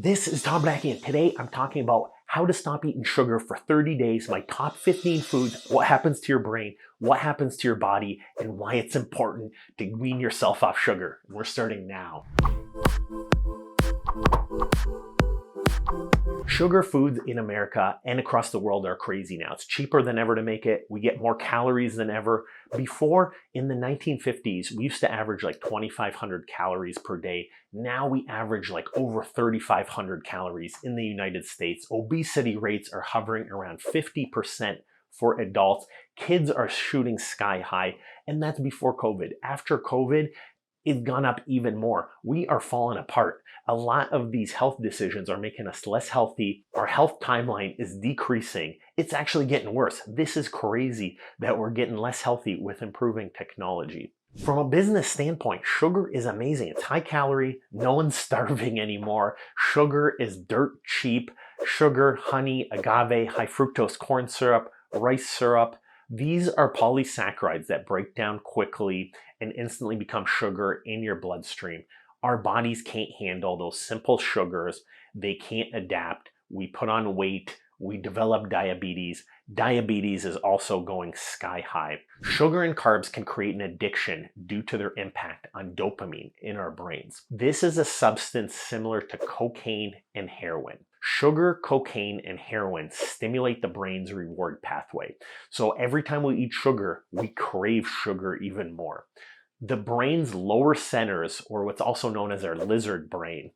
This is Tom Brackey, and today I'm talking about how to stop eating sugar for 30 days, my top 15 foods, what happens to your brain, what happens to your body, and why it's important to wean yourself off sugar. We're starting now. Sugar foods in America and across the world are crazy now. It's cheaper than ever to make it. We get more calories than ever. Before, in the 1950s, we used to average like 2,500 calories per day. Now we average like over 3,500 calories in the United States. Obesity rates are hovering around 50% for adults. Kids are shooting sky high, and that's before COVID. After COVID, it's gone up even more. We are falling apart. A lot of these health decisions are making us less healthy. Our health timeline is decreasing. It's actually getting worse. This is crazy that we're getting less healthy with improving technology. From a business standpoint, sugar is amazing. It's high calorie. No one's starving anymore. Sugar is dirt cheap. Sugar, honey, agave, high fructose corn syrup, rice syrup. These are polysaccharides that break down quickly and instantly become sugar in your bloodstream. Our bodies can't handle those simple sugars. They can't adapt. We put on weight. We develop diabetes. Diabetes is also going sky high. Sugar and carbs can create an addiction due to their impact on dopamine in our brains. This is a substance similar to cocaine and heroin. Sugar, cocaine, and heroin stimulate the brain's reward pathway. So every time we eat sugar, we crave sugar even more. The brain's lower centers, or what's also known as our lizard brain,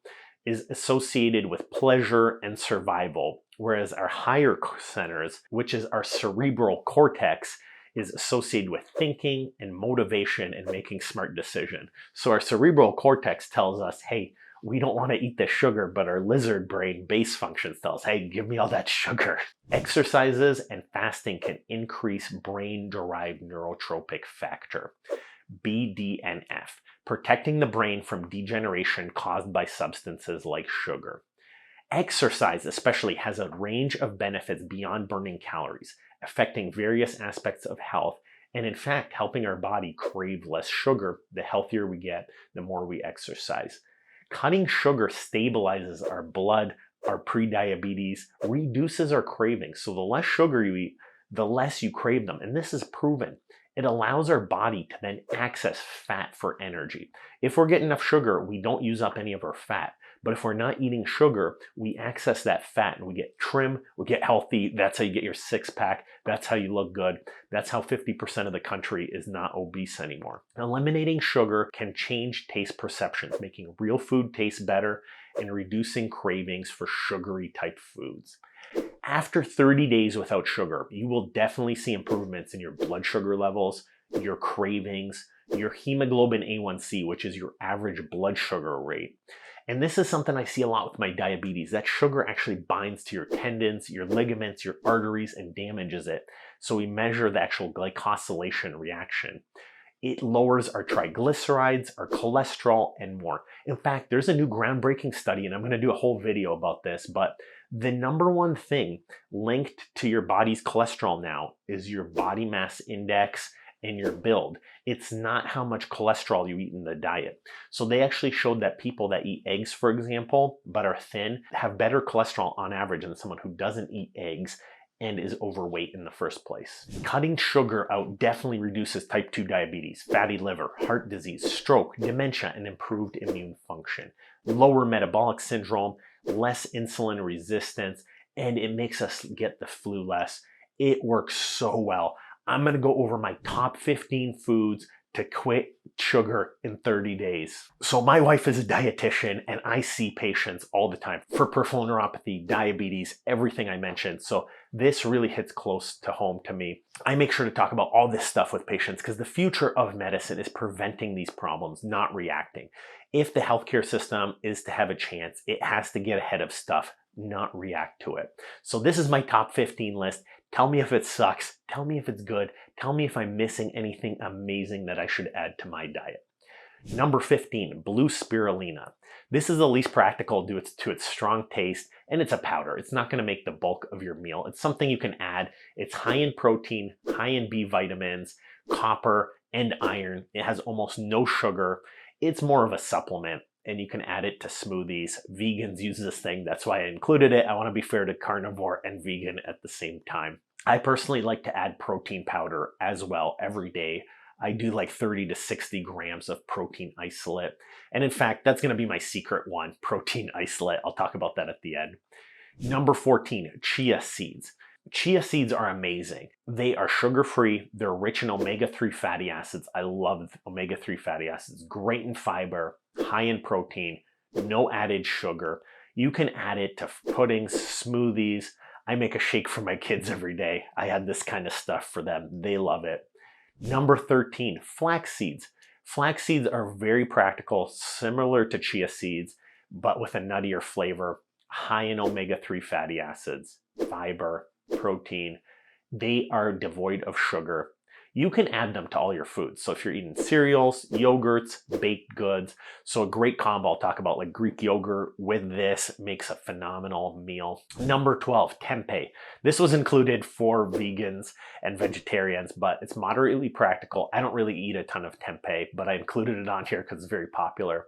is associated with pleasure and survival, whereas our higher centers, which is our cerebral cortex, is associated with thinking and motivation and making smart decisions. So our cerebral cortex tells us, hey, we don't want to eat this sugar, but our lizard brain base functions tell us, hey, give me all that sugar. Exercises and fasting can increase brain-derived neurotrophic factor, BDNF, protecting the brain from degeneration caused by substances like sugar. Exercise especially has a range of benefits beyond burning calories, affecting various aspects of health, and in fact, helping our body crave less sugar. The healthier we get, the more we exercise. Cutting sugar stabilizes our blood, our pre-diabetes, reduces our cravings. So the less sugar you eat, the less you crave them. And this is proven. It allows our body to then access fat for energy. If we're getting enough sugar, we don't use up any of our fat. But if we're not eating sugar, we access that fat and we get trim, we get healthy. That's how you get your six-pack. That's how you look good. That's how 50% of the country is not obese anymore. Eliminating sugar can change taste perceptions, making real food taste better and reducing cravings for sugary type foods. After 30 days without sugar, you will definitely see improvements in your blood sugar levels, your cravings, your hemoglobin A1C, which is your average blood sugar rate. And this is something I see a lot with my diabetes. That sugar actually binds to your tendons, your ligaments, your arteries, and damages it. So we measure the actual glycosylation reaction. It lowers our triglycerides, our cholesterol, and more. In fact, there's a new groundbreaking study, and I'm going to do a whole video about this, but the number one thing linked to your body's cholesterol now is your body mass index and your build. It's not how much cholesterol you eat in the diet. So they actually showed that people that eat eggs, for example, but are thin, have better cholesterol on average than someone who doesn't eat eggs and is overweight in the first place. Cutting sugar out definitely reduces type 2 diabetes, fatty liver, heart disease, stroke, dementia, and improved immune function, lower metabolic syndrome, less insulin resistance, and it makes us get the flu less. It works so well. I'm gonna go over my top 15 foods to quit sugar in 30 days. So my wife is a dietitian and I see patients all the time for peripheral neuropathy, diabetes, everything I mentioned. So this really hits close to home to me. I make sure to talk about all this stuff with patients because the future of medicine is preventing these problems, not reacting. If the healthcare system is to have a chance, it has to get ahead of stuff, not react to it. So this is my top 15 list. Tell me if it sucks. Tell me if it's good. Tell me if I'm missing anything amazing that I should add to my diet. Number 15, blue spirulina. This is the least practical due to its strong taste, and it's a powder. It's not going to make the bulk of your meal. It's something you can add. It's high in protein, high in B vitamins, copper, and iron. It has almost no sugar. It's more of a supplement. and you can add it to smoothies. Vegans use this thing. That's why I included it. I want to be fair to carnivore and vegan at the same time. I personally like to add protein powder as well every day. I do like 30 to 60 grams of protein isolate. And in fact, that's going to be my secret one, protein isolate. I'll talk about that at the end. Number 14, chia seeds. Chia seeds are amazing. They are sugar-free. They're rich in omega-3 fatty acids. I love omega-3 fatty acids. Great in fiber, high in protein, no added sugar. You can add it to puddings, smoothies. I make a shake for my kids every day. I add this kind of stuff for them. They love it. Number 13, flax seeds. Flax seeds are very practical, similar to chia seeds, but with a nuttier flavor, high in omega-3 fatty acids, fiber, protein. They are devoid of sugar. You can add them to all your foods. So if you're eating cereals, yogurts, baked goods, so a great combo, I'll talk about like Greek yogurt with this makes a phenomenal meal. Number 12, tempeh. This was included for vegans and vegetarians, but it's moderately practical. I don't really eat a ton of tempeh, but I included it on here because it's very popular.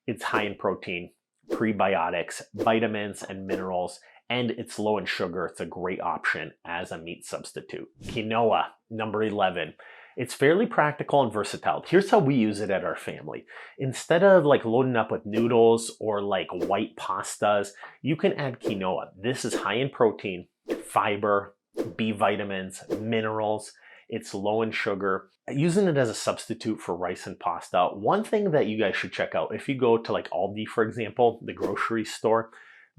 It's high in protein, prebiotics, vitamins, and minerals, and it's low in sugar. It's a great option as a meat substitute. Quinoa, number 11. It's fairly practical and versatile. Here's how we use it at our family. Instead of like loading up with noodles or like white pastas, you can add quinoa. This is high in protein, fiber, B vitamins, minerals. It's low in sugar. Using it as a substitute for rice and pasta. One thing that you guys should check out, if you go to like Aldi, for example, the grocery store,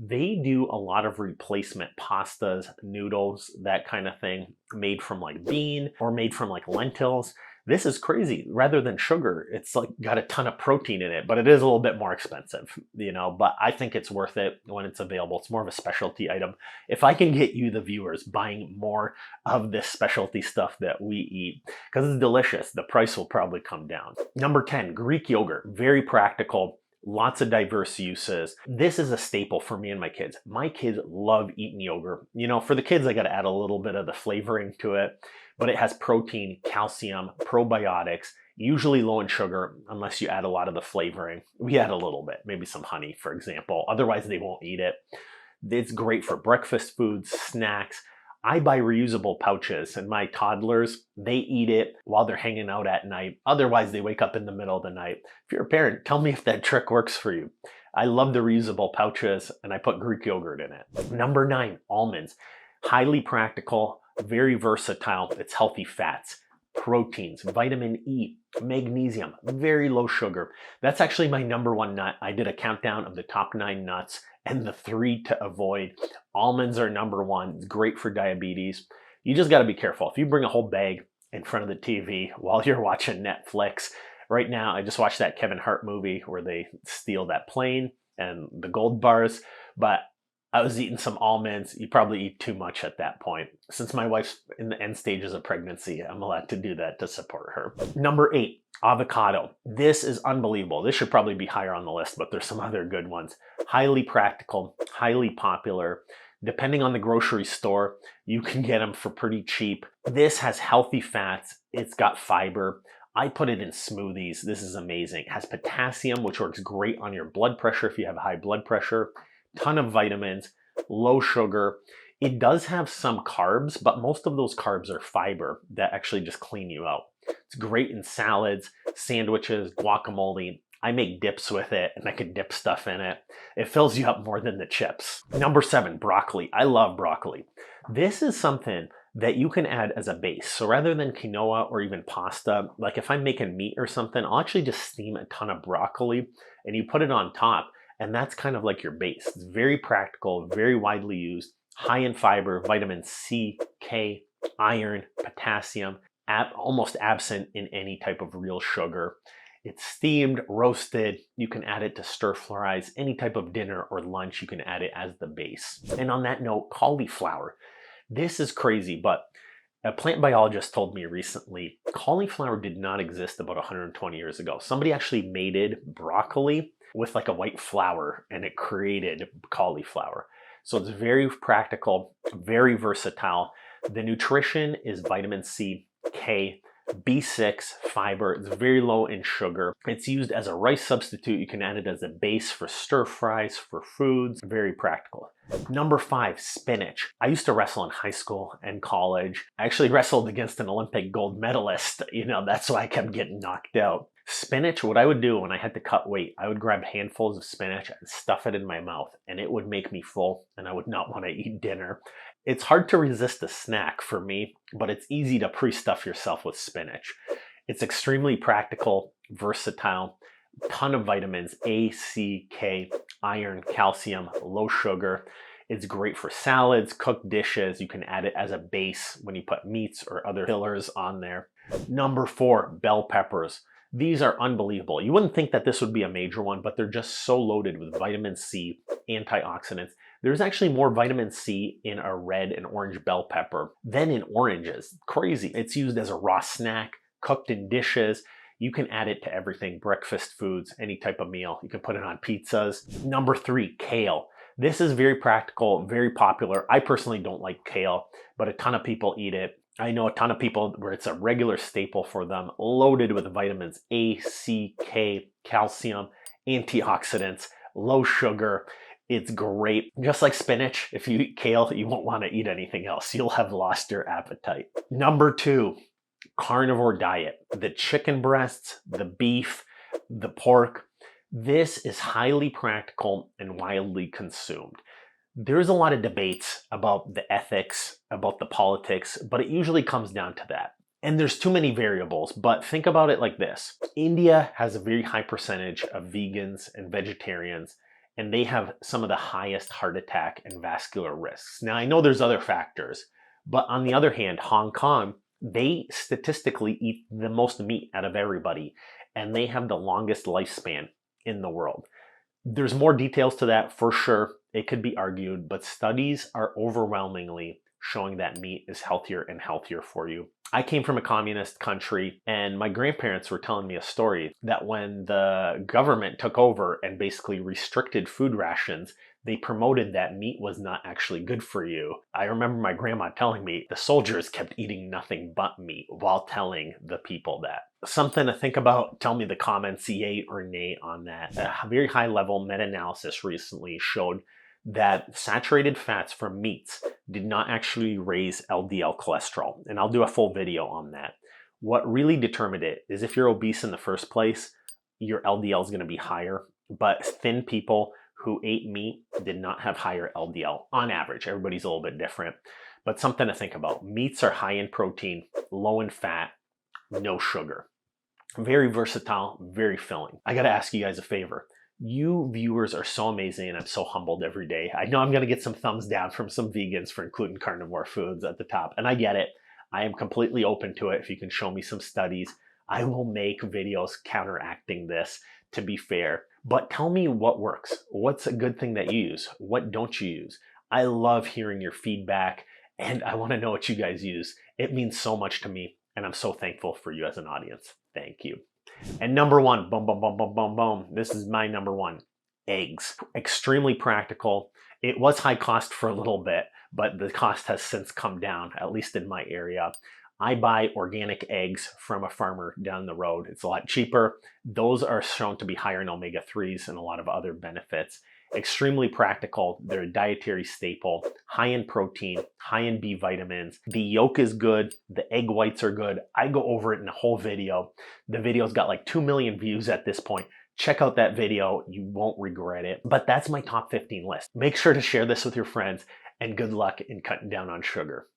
they do a lot of replacement pastas, noodles, that kind of thing, made from like bean or made from like lentils. This is crazy. Rather than sugar, it's like got a ton of protein in it, but it is a little bit more expensive, you know, but I think it's worth it when it's available. It's more of a specialty item. If I can get you, the viewers, buying more of this specialty stuff that we eat, because it's delicious, the price will probably come down. Number 10, Greek yogurt. Very practical. Lots of diverse uses. This is a staple for me and my kids. My kids love eating yogurt. You know, for the kids, I got to add a little bit of the flavoring to it, but it has protein, calcium, probiotics, usually low in sugar, unless you add a lot of the flavoring. We add a little bit, maybe some honey, for example. Otherwise, they won't eat it. It's great for breakfast foods, snacks. I buy reusable pouches, and my toddlers, they eat it while they're hanging out at night. Otherwise, they wake up in the middle of the night. If you're a parent, tell me if that trick works for you. I love the reusable pouches, and I put Greek yogurt in it. Number 9, almonds. Highly practical, very versatile. It's healthy fats, proteins, vitamin E, magnesium, very low sugar. That's actually my number 1 nut. I did a countdown of the top 9 nuts and the 3 to avoid. Almonds are number 1. It's great for diabetes. You just got to be careful. If you bring a whole bag in front of the TV while you're watching Netflix, right now I just watched that Kevin Hart movie where they steal that plane and the gold bars, but I was eating some almonds. You probably eat too much at that point. Since my wife's in the end stages of pregnancy, I'm allowed to do that to support her. Number 8, avocado. This is unbelievable. This should probably be higher on the list, but there's some other good ones. Highly practical, highly popular. Depending on the grocery store, you can get them for pretty cheap. This has healthy fats. It's got fiber. I put it in smoothies. This is amazing. It has potassium, which works great on your blood pressure if you have high blood pressure. Ton of vitamins, low sugar. It does have some carbs, but most of those carbs are fiber that actually just clean you out. It's great in salads, sandwiches, guacamole. I make dips with it, and I can dip stuff in it. It fills you up more than the chips. Number 7, broccoli. I love broccoli. This is something that you can add as a base. So rather than quinoa or even pasta, like if I'm making meat or something, I'll actually just steam a ton of broccoli and you put it on top. And that's kind of like your base. It's very practical, very widely used, high in fiber, vitamin C, K, iron, potassium, almost absent in any type of real sugar. It's steamed, roasted. You can add it to stir fries, any type of dinner or lunch, you can add it as the base. And on that note, cauliflower. This is crazy, but a plant biologist told me recently, cauliflower did not exist about 120 years ago. Somebody actually mated broccoli with like a white flour and it created cauliflower. So it's very practical, very versatile. The nutrition is vitamin C, K, B6 fiber. It's very low in sugar. It's used as a rice substitute. You can add it as a base for stir fries, for foods. Very practical. Number 5, spinach. I used to wrestle in high school and college. I actually wrestled against an Olympic gold medalist. That's why I kept getting knocked out. Spinach, what I would do when I had to cut weight, I would grab handfuls of spinach and stuff it in my mouth, and it would make me full, and I would not want to eat dinner. It's hard to resist a snack for me, but it's easy to pre-stuff yourself with spinach. It's extremely practical, versatile, ton of vitamins, A, C, K, iron, calcium, low sugar. It's great for salads, cooked dishes. You can add it as a base when you put meats or other fillers on there. Number 4, bell peppers. These are unbelievable. You wouldn't think that this would be a major one, but they're just so loaded with vitamin C, antioxidants. There's actually more vitamin C in a red and orange bell pepper than in oranges. Crazy. It's used as a raw snack, cooked in dishes. You can add it to everything, breakfast foods, any type of meal. You can put it on pizzas. Number 3, kale. This is very practical, very popular. I personally don't like kale, but a ton of people eat it. I know a ton of people where it's a regular staple for them, loaded with vitamins A, C, K, calcium, antioxidants, low sugar. It's great. Just like spinach, if you eat kale, you won't want to eat anything else. You'll have lost your appetite. Number 2, carnivore diet. The chicken breasts, the beef, the pork. This is highly practical and widely consumed. There's a lot of debates about the ethics, about the politics, but it usually comes down to that. And there's too many variables, but think about it like this. India has a very high percentage of vegans and vegetarians, and they have some of the highest heart attack and vascular risks. Now, I know there's other factors, but on the other hand, Hong Kong, they statistically eat the most meat out of everybody, and they have the longest lifespan in the world. There's more details to that for sure. It could be argued, but studies are overwhelmingly showing that meat is healthier and healthier for you. I came from a communist country, and my grandparents were telling me a story that when the government took over and basically restricted food rations, they promoted that meat was not actually good for you. I remember my grandma telling me the soldiers kept eating nothing but meat while telling the people that. Something to think about. Tell me the comments, yay or nay on that. A very high level meta-analysis recently showed that saturated fats from meats did not actually raise LDL cholesterol. And I'll do a full video on that. What really determined it is if you're obese in the first place, your LDL is going to be higher. But thin people who ate meat did not have higher LDL on average. Everybody's a little bit different. But something to think about. Meats are high in protein, low in fat, no sugar. Very versatile, very filling. I got to ask you guys a favor. You viewers are so amazing, and I'm so humbled every day. I know I'm going to get some thumbs down from some vegans for including carnivore foods at the top, and I get it. I am completely open to it. If you can show me some studies, I will make videos counteracting this, to be fair. But tell me what works. What's a good thing that you use? What don't you use? I love hearing your feedback, and I want to know what you guys use. It means so much to me, and I'm so thankful for you as an audience. Thank you. And number 1, boom, boom, boom, boom, boom, boom. This is my number 1, eggs. Extremely practical. It was high cost for a little bit, but the cost has since come down, at least in my area. I buy organic eggs from a farmer down the road. It's a lot cheaper. Those are shown to be higher in omega-3s and a lot of other benefits. Extremely practical. They're a dietary staple, high in protein, high in B vitamins. The yolk is good. The egg whites are good. I go over it in a whole video. The video's got like 2 million views at this point. Check out that video. You won't regret it. But that's my top 15 list. Make sure to share this with your friends, and good luck in cutting down on sugar.